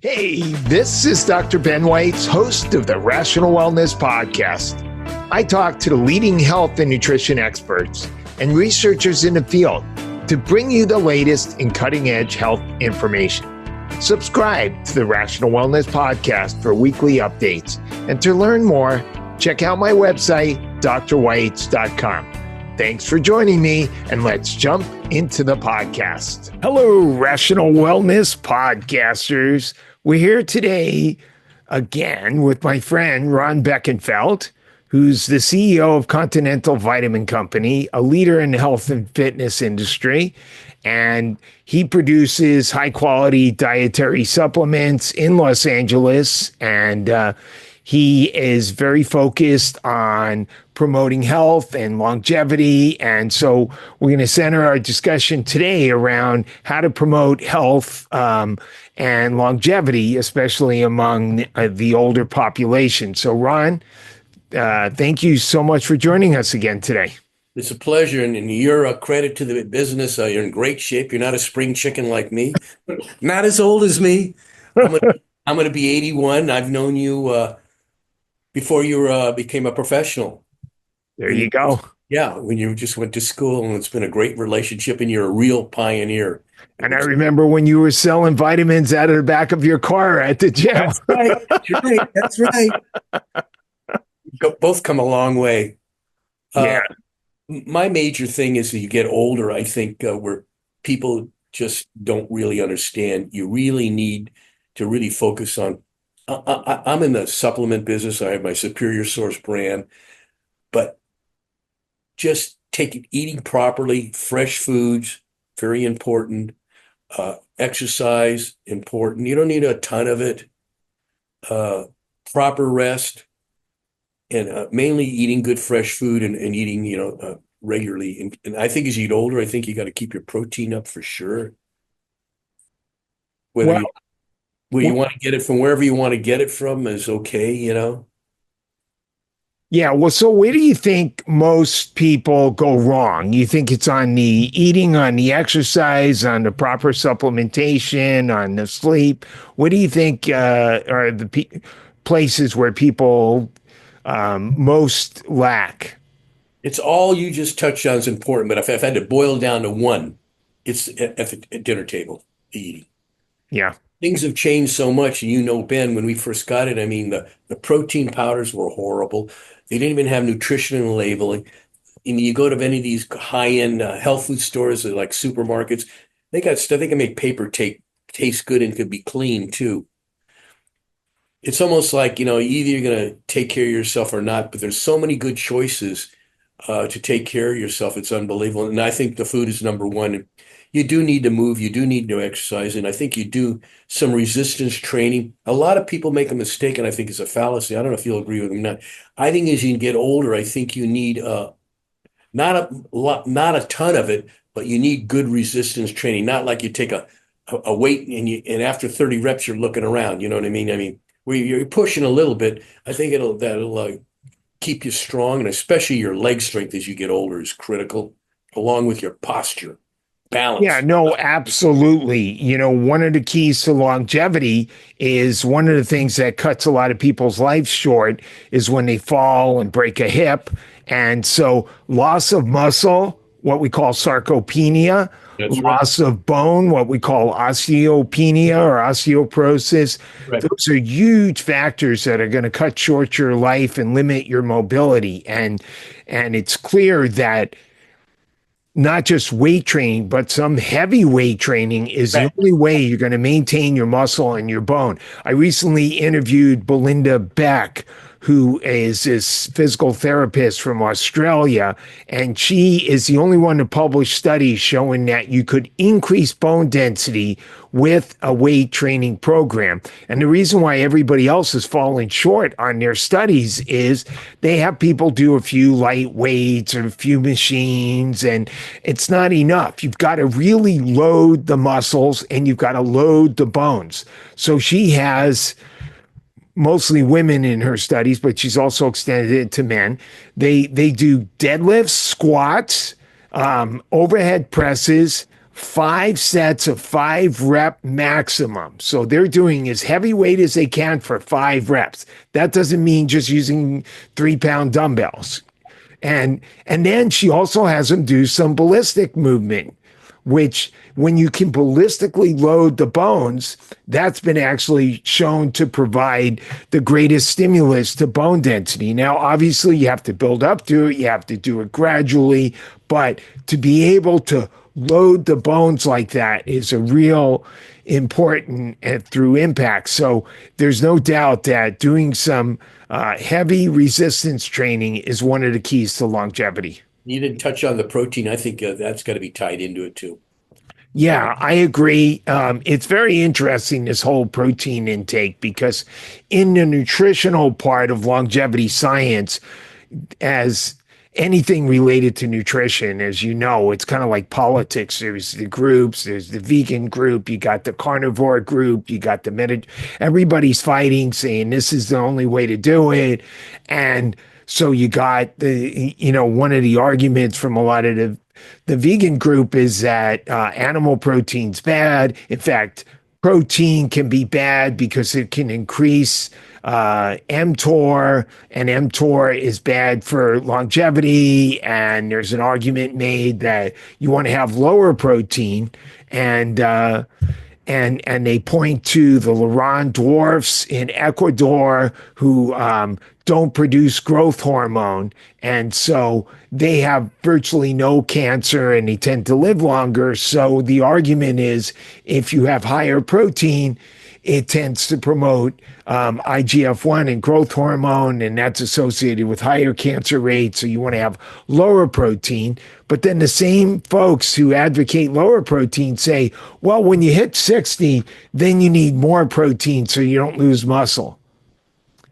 Hey, this is Dr. Ben Weitz, host of the Rational Wellness Podcast. I talk to the leading health and nutrition experts and researchers in the field to bring you the latest in cutting-edge health information. Subscribe to the Rational Wellness Podcast for weekly updates. And to learn more, check out my website, drweitz.com. Thanks for joining me, and let's jump into the podcast. Hello, Rational Wellness Podcasters. We're here today again with my friend Ron Beckenfeld, who's the CEO of Continental Vitamin Company, a leader in the health and fitness industry. And he produces high quality dietary supplements in Los Angeles. And he is very focused on promoting health and longevity. And so we're going to center our discussion today around how to promote health and longevity, especially among the older population. So Ron, thank you so much for joining us again today. It's a pleasure, and you're a credit to the business. You're in great shape. You're not a spring chicken like me, not as old as me. I'm going to be 81. I've known you before you became a professional. There you go. Yeah, when you just went to school, and it's been a great relationship, and you're a real pioneer. And I remember when you were selling vitamins out of the back of your car at the gym. That's right. That's right. Both come a long way. Yeah. My major thing is that you get older, I think, where people just don't really understand. You really need to really focus on. I'm in the supplement business. I have my Superior Source brand, but just eating properly, fresh foods, very important. Exercise, important. You don't need a ton of it. Proper rest, and mainly eating good fresh food and eating, regularly. And I think as you get older, I think you got to keep your protein up for sure. Whether you want to get it from wherever you want to get it from is okay, Yeah. Well, so where do you think most people go wrong? You think it's on the eating, on the exercise, on the proper supplementation, on the sleep? What do you think are the places where people most lack? It's all you just touched on is important, but if I had to boil down to one, it's at the dinner table, eating. Yeah. Things have changed so much. And Ben, when we first got it, I mean, the protein powders were horrible. They didn't even have nutritional labeling. And you go to any of these high-end health food stores, like supermarkets, they got stuff. They can make paper taste good and could be clean too. It's almost like, either you're going to take care of yourself or not, but there's so many good choices to take care of yourself. It's unbelievable. And I think the food is number one. You do need to move. You do need to exercise. And I think you do some resistance training. A lot of people make a mistake, and I think it's a fallacy. I don't know if you'll agree with me or not. I think as you get older, I think you need not a ton of it, but you need good resistance training. Not like you take a weight and after 30 reps, you're looking around. You know what I mean? I mean, where you're pushing a little bit, I think that'll keep you strong, and especially your leg strength as you get older is critical, along with your posture. Balance. Yeah, no, absolutely. One of the keys to longevity is one of the things that cuts a lot of people's lives short is when they fall and break a hip. And so loss of muscle, what we call sarcopenia, loss of bone, what we call osteopenia or osteoporosis. Right. Those are huge factors that are going to cut short your life and limit your mobility. And it's clear that not just weight training, but some heavy weight training is the only way you're going to maintain your muscle and your bone. I recently interviewed Belinda Beck, who is this physical therapist from Australia, and she is the only one to publish studies showing that you could increase bone density with a weight training program. And the reason why everybody else is falling short on their studies is they have people do a few light weights or a few machines, and it's not enough. You've got to really load the muscles and you've got to load the bones. So she has mostly women in her studies, but she's also extended it to men. They do deadlifts, squats, overhead presses, 5 sets of 5 rep maximum. So they're doing as heavy weight as they can for 5 reps. That doesn't mean just using 3 pound dumbbells. And then she also has them do some ballistic movement, which when you can ballistically load the bones, that's been actually shown to provide the greatest stimulus to bone density. Now, obviously, you have to build up to it, you have to do it gradually, but to be able to load the bones like that is a real important through impact. So there's no doubt that doing some heavy resistance training is one of the keys to longevity. You didn't touch on the protein. I think that's got to be tied into it too. Yeah, I agree. It's very interesting, this whole protein intake, because in the nutritional part of longevity science, as anything related to nutrition, as you know, it's kind of like politics. There's the groups, there's the vegan group, you got the carnivore group, you got the everybody's fighting, saying this is the only way to do it. And so you got one of the arguments from a lot of the vegan group is that animal protein's bad. In fact, protein can be bad because it can increase mTOR, and mTOR is bad for longevity. And there's an argument made that you want to have lower protein, and and they point to the Laurent dwarfs in Ecuador who don't produce growth hormone, and so they have virtually no cancer and they tend to live longer. So the argument is, if you have higher protein, it tends to promote IGF-1 and growth hormone, and that's associated with higher cancer rates. So you want to have lower protein. But then the same folks who advocate lower protein say, well, when you hit 60, then you need more protein so you don't lose muscle.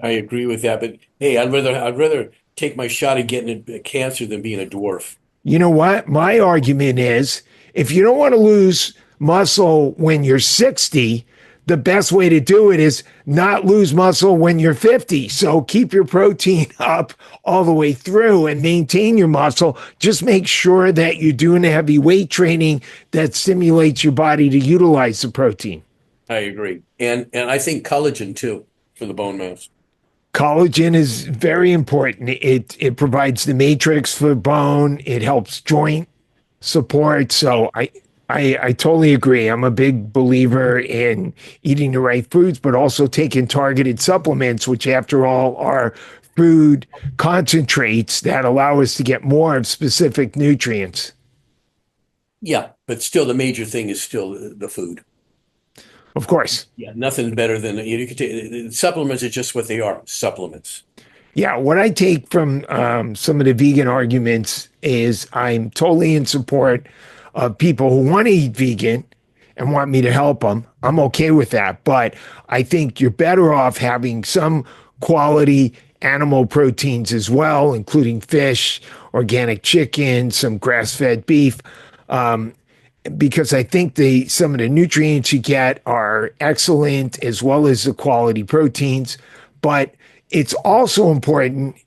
I agree with that. But hey, I'd rather take my shot at getting a cancer than being a dwarf. You know what? My argument is, if you don't want to lose muscle when you're 60, the best way to do it is not lose muscle when you're 50. So keep your protein up all the way through and maintain your muscle. Just make sure that you're doing a heavy weight training that stimulates your body to utilize the protein. I agree. And I think collagen too for the bone mass. Collagen is very important. It provides the matrix for bone. It helps joint support. So I totally agree. I'm a big believer in eating the right foods, but also taking targeted supplements, which after all are food concentrates that allow us to get more of specific nutrients. Yeah, but still the major thing is still the food. Of course. Yeah, nothing better than you can take supplements are just what they are, supplements. Yeah, what I take from some of the vegan arguments is I'm totally in support of people who want to eat vegan and want me to help them. I'm okay with that. But I think you're better off having some quality animal proteins as well, including fish, organic chicken, some grass-fed beef. Because I think some of the nutrients you get are excellent, as well as the quality proteins. But it's also important,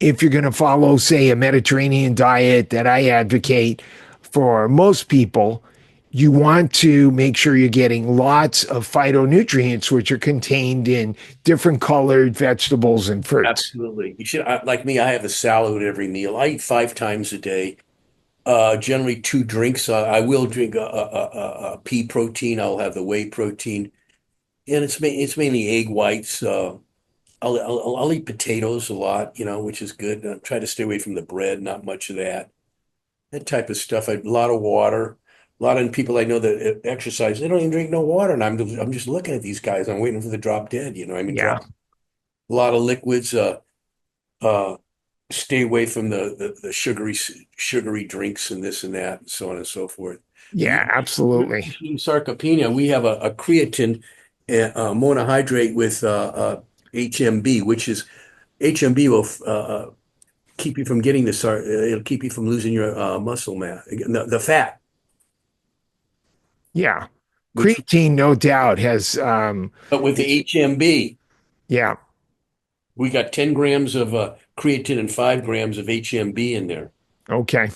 if you're going to follow, say, a Mediterranean diet that I advocate for most people, you want to make sure you're getting lots of phytonutrients, which are contained in different colored vegetables and fruits. Absolutely. You should, like me, I have a salad with every meal. I eat 5 times a day. Generally 2 drinks. I will drink a pea protein. I'll have the whey protein, and it's mainly egg whites. I'll eat potatoes a lot, which is good. I try to stay away from the bread, not much of that. That type of stuff. A lot of water. A lot of people I know that exercise, they don't even drink no water, and I'm just looking at these guys. I'm waiting for the drop dead. I mean, Yeah. drop a lot of liquids. Uh, Stay away from the sugary drinks and this and that, and so on and so forth. You Yeah, absolutely. sarcopenia, we have a creatine monohydrate with HMB, which is HMB will keep you from getting the it'll keep you from losing your muscle mass, the fat, Yeah. which Creatine, no doubt, has, but with the HMB, yeah. we got 10 grams of creatine and 5 grams of HMB in there. Okay.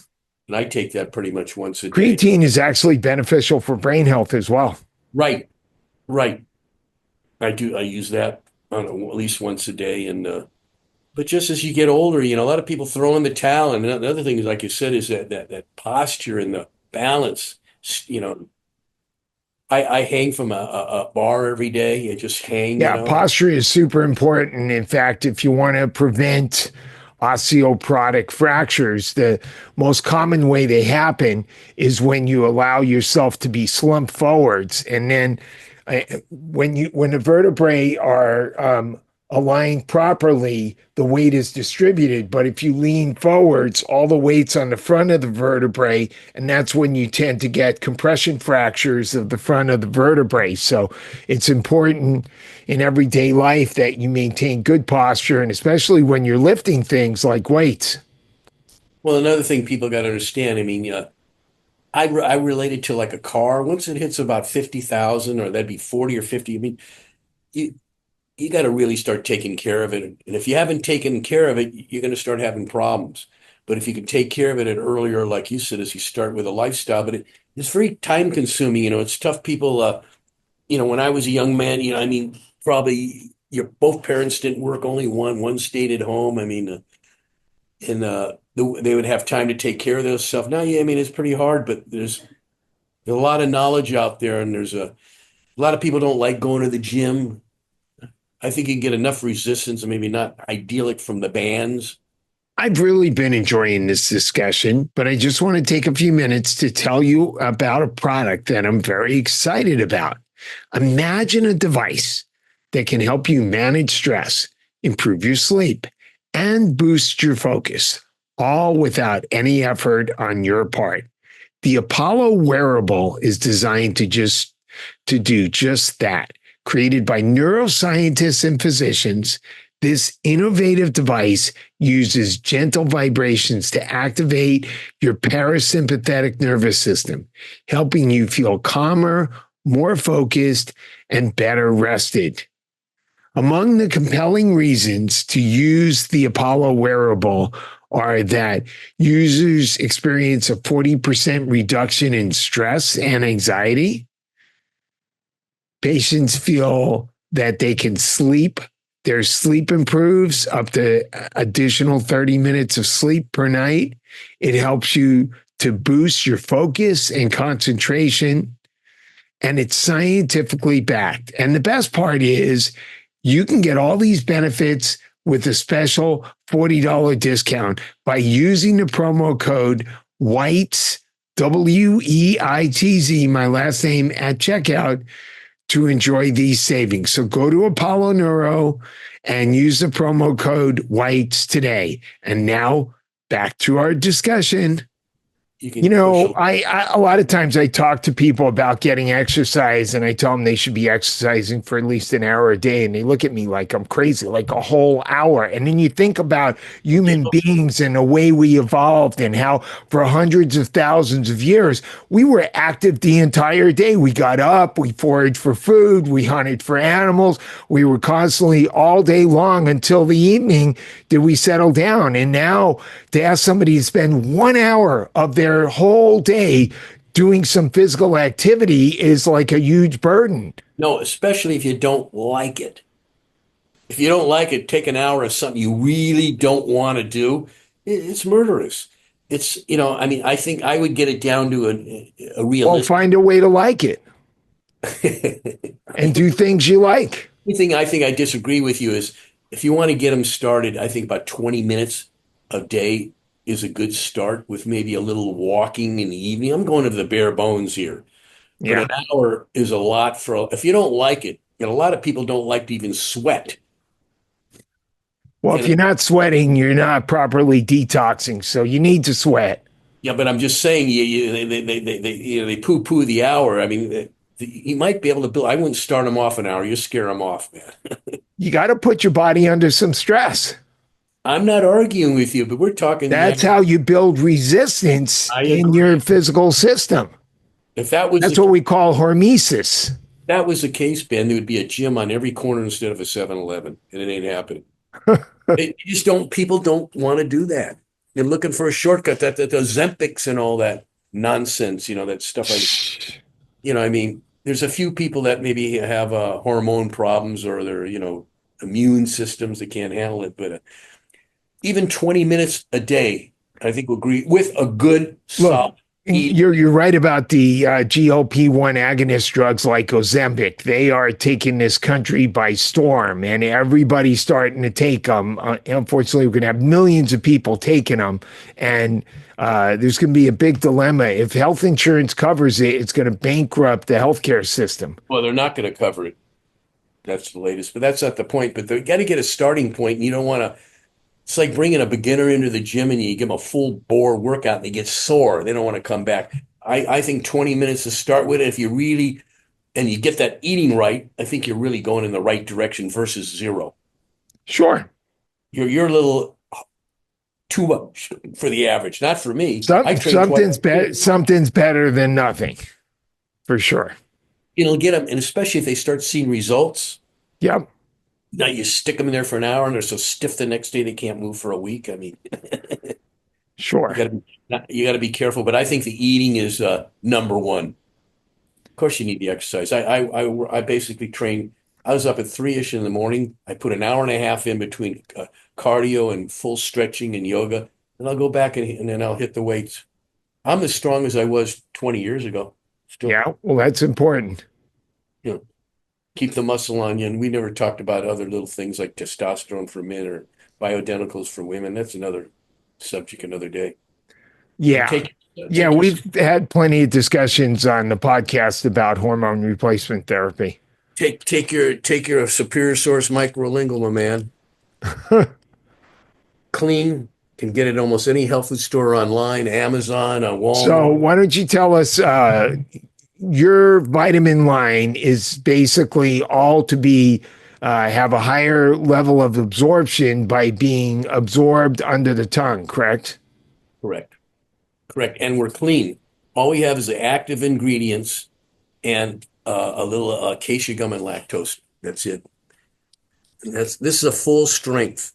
and I take that pretty much once a day. Creatine is actually beneficial for brain health as well. Right, right. I do. I use that at least once a day, and but just as you get older, a lot of people throw in the towel. And the other thing is, like you said, is that posture and the balance. You know, I hang from a bar every day. I just hang. Yeah, posture is super important. In fact, if you want to prevent osteoporotic fractures, the most common way they happen is when you allow yourself to be slumped forwards. And then when the vertebrae are aligned properly, the weight is distributed. But if you lean forwards, all the weight's on the front of the vertebrae, and that's when you tend to get compression fractures of the front of the vertebrae. So it's important in everyday life that you maintain good posture, and especially when you're lifting things like weights. Well, another thing people got to understand. I mean, I relate it to like a car. Once it hits about 50,000, or that'd be 40 or 50. I mean, you you got to really start taking care of it. And if you haven't taken care of it, you're going to start having problems. But if you can take care of it at earlier, like you said, as you start with a lifestyle, but it's very time consuming. It's tough. People, when I was a young man, I mean, probably your both parents didn't work, only one stayed at home. I mean, and they would have time to take care of their stuff. Now, yeah, I mean, it's pretty hard, but there's a lot of knowledge out there, and there's a lot of people don't like going to the gym. I think you can get enough resistance, and maybe not idyllic from the bands. I've really been enjoying this discussion, but I just want to take a few minutes to tell you about a product that I'm very excited about. Imagine a device that can help you manage stress, improve your sleep, and boost your focus, all without any effort on your part. The Apollo Wearable is designed to do just that. Created by neuroscientists and physicians, this innovative device uses gentle vibrations to activate your parasympathetic nervous system, helping you feel calmer, more focused, and better rested. Among the compelling reasons to use the Apollo Wearable are that users experience a 40% reduction in stress and anxiety. Patients feel that they can sleep. Their sleep improves up to additional 30 minutes of sleep per night. It helps you to boost your focus and concentration, and it's scientifically backed. And the best part is you can get all these benefits with a special $40 discount by using the promo code WEITZ, WEITZ, my last name, at checkout to enjoy these savings. So go to Apollo Neuro and use the promo code WEITZ today. And now back to our discussion. A lot of times I talk to people about getting exercise, and I tell them they should be exercising for at least an hour a day. And they look at me like I'm crazy, like a whole hour. And then you think about human beings and the way we evolved, and how for hundreds of thousands of years, we were active the entire day. We got up, we foraged for food, we hunted for animals. We were constantly all day long until the evening did we settle down. And now to ask somebody to spend 1 hour of their whole day doing some physical activity is like a huge burden. No, especially if you don't like it. If you don't like it, take an hour of something you really don't want to do. It's murderous. I mean, I think I would get it down to a realistic. Well, find a way to like it and do things you like. The thing I think I disagree with you is, if you want to get them started, I think about 20 minutes a day is a good start, with maybe a little walking in the evening. I'm going to the bare bones here. But Yeah. an hour is a lot if you don't like it. A lot of people don't like to even sweat. Well, if you're not sweating, you're not properly detoxing. So you need to sweat. Yeah, but I'm just saying, they poo-poo the hour. I mean, you might be able to build. I wouldn't start them off an hour. You scare them off, man. You got to put your body under some stress. I'm not arguing with you, but we're talking. That's how you build resistance in your physical system. That's what we call hormesis. That was the case, Ben, there would be a gym on every corner instead of a 7-Eleven, and it ain't happening. People don't want to do that. They're looking for a shortcut, that the Ozempics and all that nonsense, that stuff. I mean, there's a few people that maybe have hormone problems or their, immune systems that can't handle it. But even 20 minutes a day, I think we'll agree with a good Look, solid eat. you're right about the GLP-1 agonist drugs like Ozempic. They are taking this country by storm, and everybody's starting to take them. Unfortunately, we're going to have millions of people taking them, and there's going to be a big dilemma. If health insurance covers it, it's going to bankrupt the healthcare system. Well, they're not going to cover it. That's the latest, but that's not the point. But they got to get a starting point, and you don't want to. It's like bringing a beginner into the gym and you give them a full bore workout and they get sore. They don't want to come back. I think 20 minutes to start with. If you really, and you get that eating right, I think you're really going in the right direction versus zero. Sure. You're a little too much for the average, not for me. Something's better than nothing, for sure. It'll get them, and especially if they start seeing results. Yep. Now you stick them in there for an hour and they're so stiff the next day they can't move for a week. I mean, sure. You got to be careful, but I think the eating is number one. Of course, you need the exercise. I basically train. I was up at 3-ish in the morning. I put an hour and a half in between cardio and full stretching and yoga, and I'll go back and then I'll hit the weights. I'm as strong as I was 20 years ago. Still. Yeah, well, that's important. Keep the muscle on you. And we never talked about other little things like testosterone for men or bioidenticals for women. That's another subject, another day. Yeah. We've had plenty of discussions on the podcast about hormone replacement therapy. Take your superior source microingula, my man. Clean, can get it at almost any health food store online, Amazon, Walmart. So why don't you tell us your vitamin line is basically all to be have a higher level of absorption by being absorbed under the tongue, correct? Correct. And we're clean. All we have is the active ingredients and a little acacia gum and lactose. That's it. This is a full strength.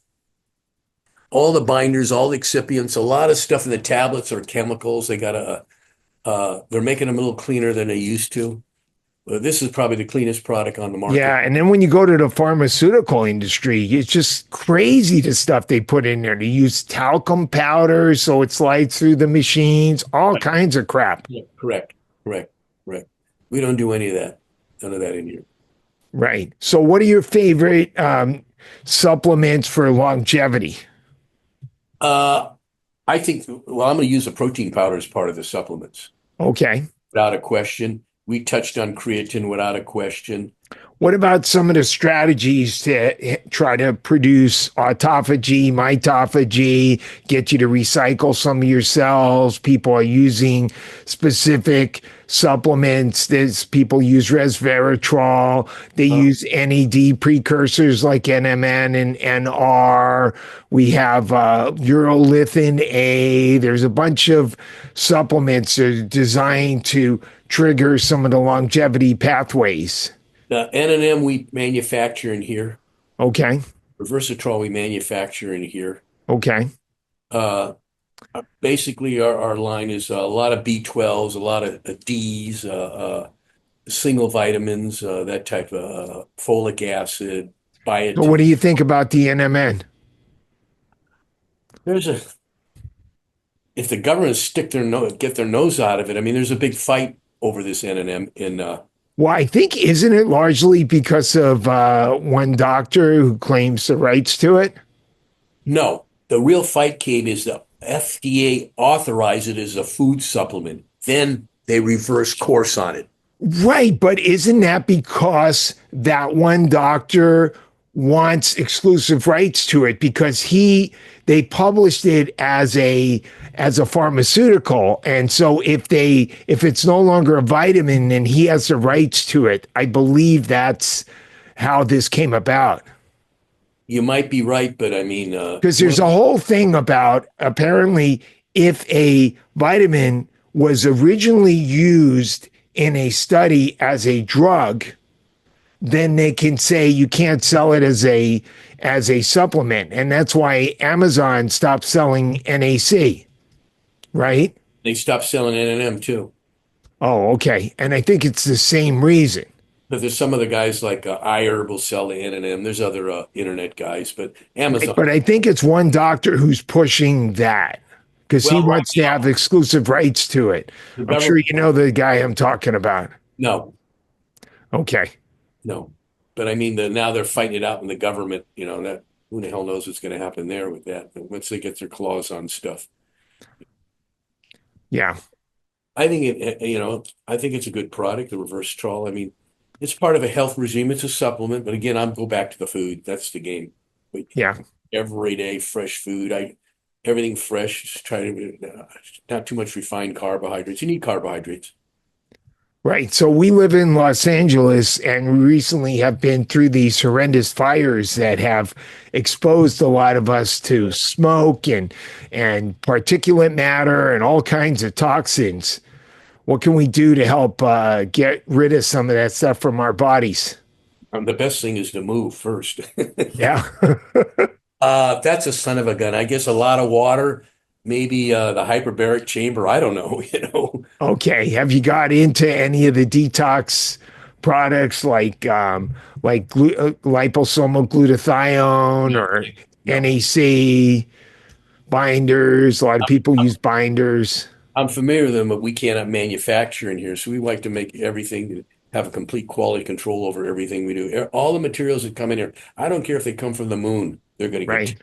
All the binders, all the excipients, a lot of stuff in the tablets are chemicals. They got they're making them a little cleaner than they used to. This is probably the cleanest product on the market. Yeah, and then when you go to the pharmaceutical industry, it's just crazy the stuff they put in there. They use talcum powder so it slides through the machines, all kinds of crap. Yeah, correct. We don't do any of that. None of that in here. Right. So what are your favorite supplements for longevity? I think, I'm going to use a protein powder as part of the supplements. Okay. Without a question. We touched on creatine without a question. What about some of the strategies to try to produce autophagy, mitophagy, get you to recycle some of your cells? People are using specific supplements. There's people use resveratrol. They use NAD precursors like NMN and NR. We have urolithin A. There's a bunch of supplements that are designed to trigger some of the longevity pathways. The N&M we manufacture in here. Okay. Resveratrol we manufacture in here. Okay. Basically, our line is a lot of B12s, a lot of Ds, single vitamins, that type of folic acid, biotin. So what do you think about the NMN? If the government get their nose out of it, I mean, there's a big fight over this N&M in. Well, I think, isn't it largely because of one doctor who claims the rights to it? No, the real fight came is the FDA authorized it as a food supplement. Then they reverse course on it. Right, but isn't that because that one doctor wants exclusive rights to it because they published it as a pharmaceutical, and so if it's no longer a vitamin, then he has the rights to it. I believe that's how this came about. You might be right, but I mean, because there's a whole thing about apparently if a vitamin was originally used in a study as a drug, then they can say you can't sell it as a supplement. And that's why Amazon stopped selling NAC, right? They stopped selling N&M too. Oh, okay. And I think it's the same reason. But there's some other guys like iHerb will sell the N&M. There's other internet guys, but Right. Amazon. But I think it's one doctor who's pushing that because he Well, right wants to now, have exclusive rights to it. the I'm sure government, you know the guy I'm talking about. no, Okay. no. But I mean, now they're fighting it out in the government. That who the hell knows what's going to happen there with that once they get their claws on stuff. Yeah. I think I think it's a good product, the reverse trawl. I mean, it's part of a health regime. It's a supplement, but again, I'm go back to the food. That's the game. Like, Yeah. every day, fresh food. Everything fresh. Just try to not too much refined carbohydrates. You need carbohydrates. Right. So we live in Los Angeles and we recently have been through these horrendous fires that have exposed a lot of us to smoke and particulate matter and all kinds of toxins. What can we do to help get rid of some of that stuff from our bodies? The best thing is to move first. Yeah. That's a son of a gun. I guess a lot of water, maybe the hyperbaric chamber. I don't know. Okay. Have you got into any of the detox products like liposomal glutathione or No. NAC binders? A lot of people use binders. I'm familiar with them, but we cannot manufacture in here. So we like to make everything have a complete quality control over everything we do. All the materials that come in here, I don't care if they come from the moon, they're going to get Right.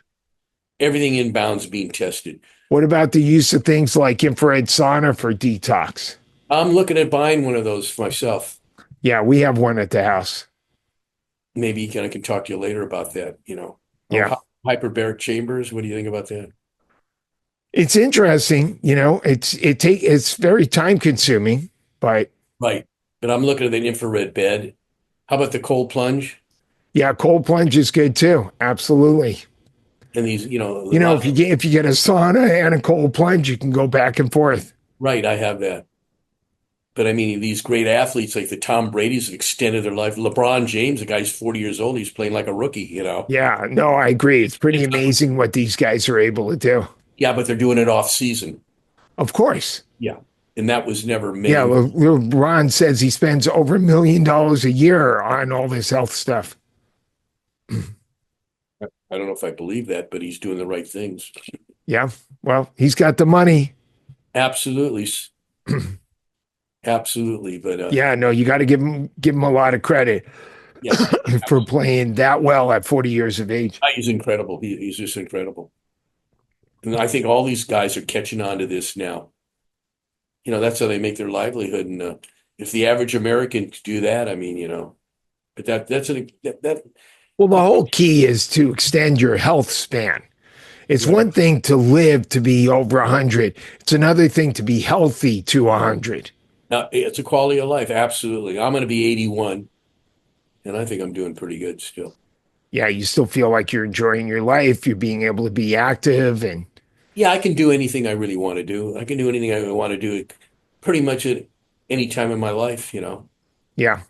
everything inbound's being tested. What about the use of things like infrared sauna for detox? I'm looking at buying one of those myself. Yeah, we have one at the house. Maybe I can talk to you later about that. Yeah. Hyperbaric chambers. What do you think about that? It's interesting, it's very time consuming, but Right. But I'm looking at the infrared bed. How about the cold plunge? yeah, cold plunge is good too. Absolutely. And these, a You know, lot. if you get a sauna and a cold plunge, you can go back and forth. Right, I have that. But I mean, these great athletes like the Tom Brady's have extended their life. LeBron James, the guy's 40 years old, he's playing like a rookie. Yeah, no, I agree. It's pretty It's not- amazing what these guys are able to do. yeah, but they're doing it off season. Of course. Yeah. And that was never Yeah, made. LeBron says he spends over $1 million a year on all this health stuff. I don't know if I believe that, but he's doing the right things. Yeah, well, he's got the money. Absolutely. Absolutely. But Yeah, no, you got to give him a lot of credit yeah, for playing that well at 40 years of age. he's incredible. He's just incredible. And I think all these guys are catching on to this now. That's how they make their livelihood. And if the average American could do that, I mean, but that Well, the whole key is to extend your health span. It's right. one thing to live to be over 100. It's another thing to be healthy to 100. Now, it's a quality of life. Absolutely. I'm going to be 81, and I think I'm doing pretty good still. Yeah, you still feel like you're enjoying your life. You're being able to be active and Yeah, I can do anything I really want to do. I can do anything I want to do pretty much at any time in my life. yeah,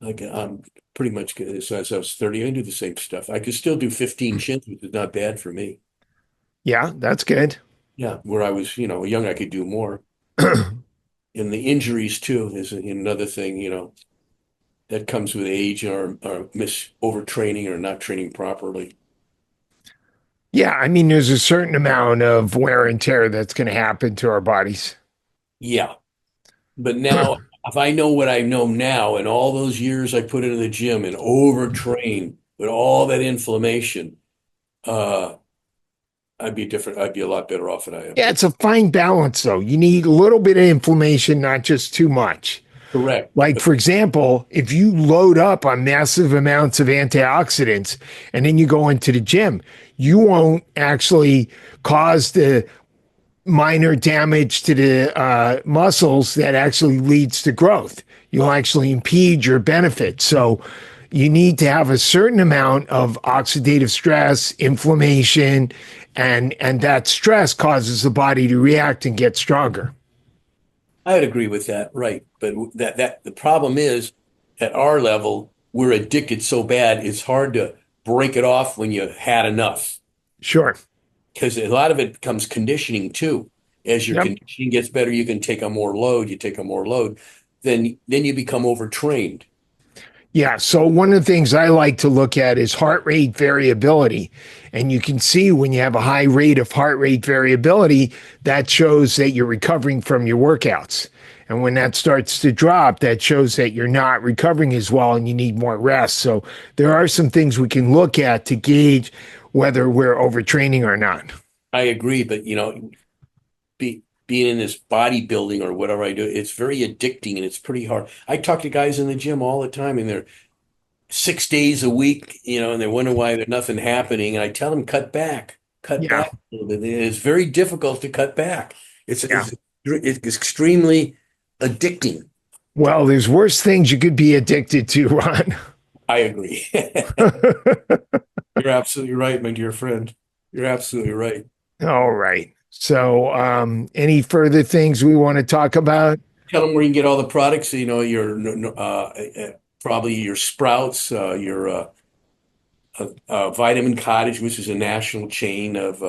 Like I'm pretty much since I was 30, I do the same stuff. I could still do 15 shins, which is not bad for me. yeah, that's good. Yeah, where I was, young, I could do more. And the injuries too is another thing, that comes with age or overtraining or not training properly. Yeah, I mean, there's a certain amount of wear and tear that's going to happen to our bodies. Yeah. But now, if I know what I know now and all those years I put into the gym and overtrain with all that inflammation, uh, I'd be a lot better off than I am. Yeah, it's a fine balance, though. You need a little bit of inflammation, not just too much. Correct. Like, for example, if you load up on massive amounts of antioxidants and then you go into the gym, you won't actually cause the minor damage to the muscles that actually leads to growth. You'll actually impede your benefit. So you need to have a certain amount of oxidative stress, inflammation, and that stress causes the body to react and get stronger. I would agree with that, right? But that the problem is at our level. we're addicted so bad, it's hard to break it off when you had enough. Sure. Because a lot of it becomes conditioning too. As your Yep. conditioning gets better, you can take on more load. You take on more load, then you become overtrained. Yeah. So one of the things I like to look at is heart rate variability. And you can see when you have a high rate of heart rate variability, that shows that you're recovering from your workouts. And when that starts to drop, that shows that you're not recovering as well and you need more rest. So there are some things we can look at to gauge whether we're overtraining or not. I agree, but being in this bodybuilding or whatever I do, it's very addicting and it's pretty hard. I talk to guys in the gym all the time and they're 6 days a week, and they wonder why there's nothing happening. And I tell them, cut Yeah. back a little bit. It's very difficult to cut back. It's, Yeah. it's, it's extremely addicting. Well, there's worse things you could be addicted to, Ron. I agree. You're absolutely right, my dear friend. You're absolutely right. All right. So, any further things we want to talk about? Tell them where you can get all the products. Your probably your Sprouts, your Vitamin Cottage, which is a national chain of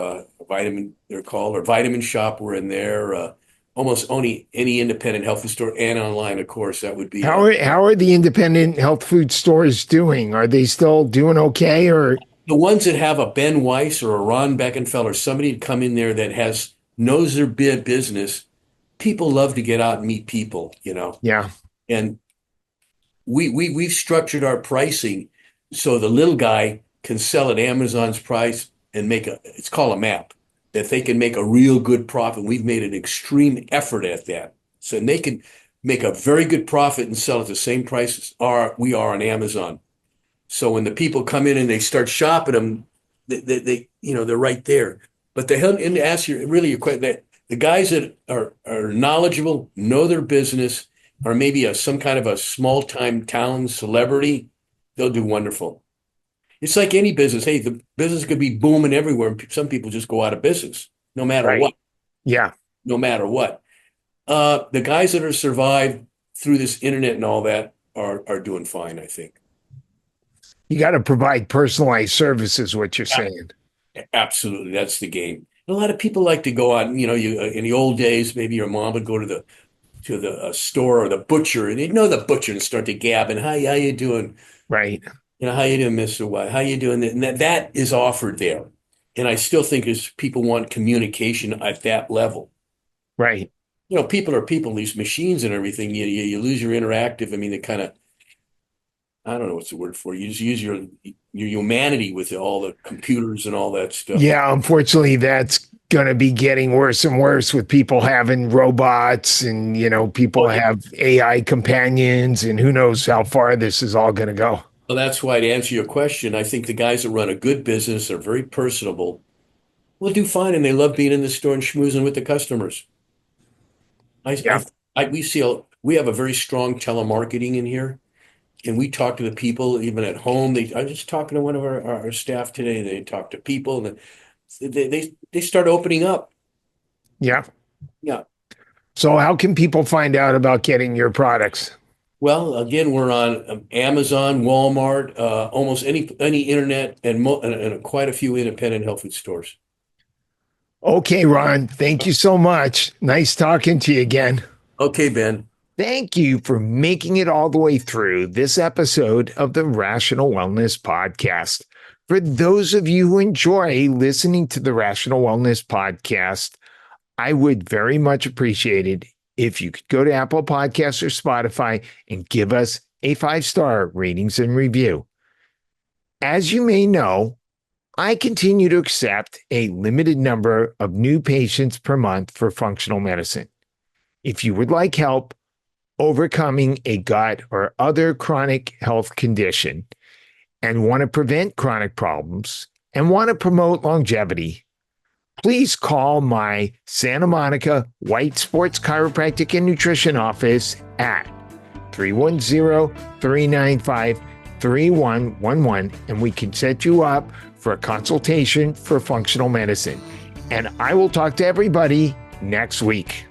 vitamin, they're called, or Vitamin Shop. We're in there. Almost only any independent health food store and online, of course. That would be How are the independent health food stores doing? Are they still doing okay? Or the ones that have a Ben Weiss or a Ron Beckenfeld or somebody to come in there that knows their business. People love to get out and meet people. yeah, And we've structured our pricing so the little guy can sell at Amazon's price and it's called a map, that they can make a real good profit. We've made an extreme effort at that. So they can make a very good profit and sell at the same price as we are on Amazon. So when the people come in and they start shopping them, they're right there. But and to answer your question, that the guys that are knowledgeable, know their business, or maybe some kind of a small time town celebrity, they'll do wonderful. It's like any business. Hey, the business could be booming everywhere, and some people just go out of business, no matter right. what. Yeah. No matter what. The guys that are survived through this internet and all that are doing fine, I think. You got to provide personalized services, what you're saying. Absolutely, that's the game. And a lot of people like to go on. In the old days, maybe your mom would go to the store or the butcher, and they'd know the butcher and start to gab and hi, how you doing? Right. How you doing, Mr. White? How you doing? And that is offered there. And I still think is people want communication at that level. Right. People are people, these machines and everything. You lose your interactive. I mean, it kind of, I don't know what's the word for it. You just use your humanity with all the computers and all that stuff. Yeah. Unfortunately, that's going to be getting worse and worse with people having robots and, people have AI companions and who knows how far this is all going to go. Well, that's why, to answer your question, I think the guys that run a good business are very personable, will do fine, and they love being in the store and schmoozing with the customers. Yeah. We have a very strong telemarketing in here, and we talk to the people even at home. I was just talking to one of our staff today. They talk to people, and they start opening up. Yeah. Yeah. So how can people find out about getting your products? Well, again, we're on Amazon, Walmart, almost any internet, and quite a few independent health food stores. Okay, Ron, thank you so much. Nice talking to you again. Okay, Ben. Thank you for making it all the way through this episode of the Rational Wellness Podcast. For those of you who enjoy listening to the Rational Wellness Podcast, I would very much appreciate it if you could go to Apple Podcasts or Spotify and give us a 5-star ratings and review. As you may know, I continue to accept a limited number of new patients per month for functional medicine. If you would like help overcoming a gut or other chronic health condition and want to prevent chronic problems and want to promote longevity, please call my Santa Monica Weitz Sports Chiropractic and Nutrition office at 310-395-3111, and we can set you up for a consultation for functional medicine. And I will talk to everybody next week.